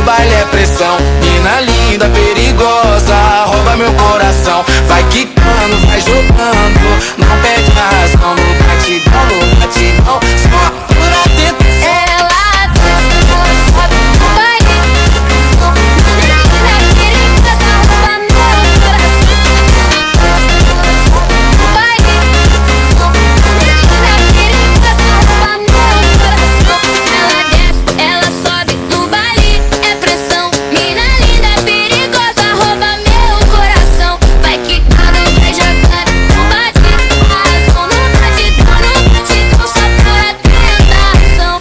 baile é pressão. Mina linda, perigosa, rouba meu coração. Vai quicando, vai jogando, não perde a razão. No batidão, no batidão, só por atento. Ela desce, ela sobe no baile. Mina linda, perigosa, rouba meu coração. Ela sobe no baile. Mina linda, perigosa, rouba meu coração. Ela desce, ela sobe no baile, é pressão. Mina linda, perigosa, rouba meu coração. Vai quicando, vai jogando, no batidão, no batidão, no batidão, só por tentação.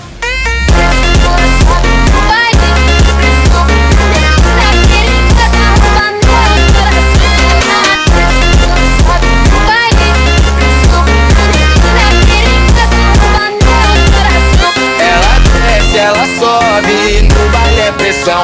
Desce, ela sobe no baile, pressão. Mina linda, perigosa, rouba meu coração. Desce, ela sobe no baile, pressão. Mina linda, perigosa, rouba meu coração. Ela desce, ela sobe, no baile é pressão.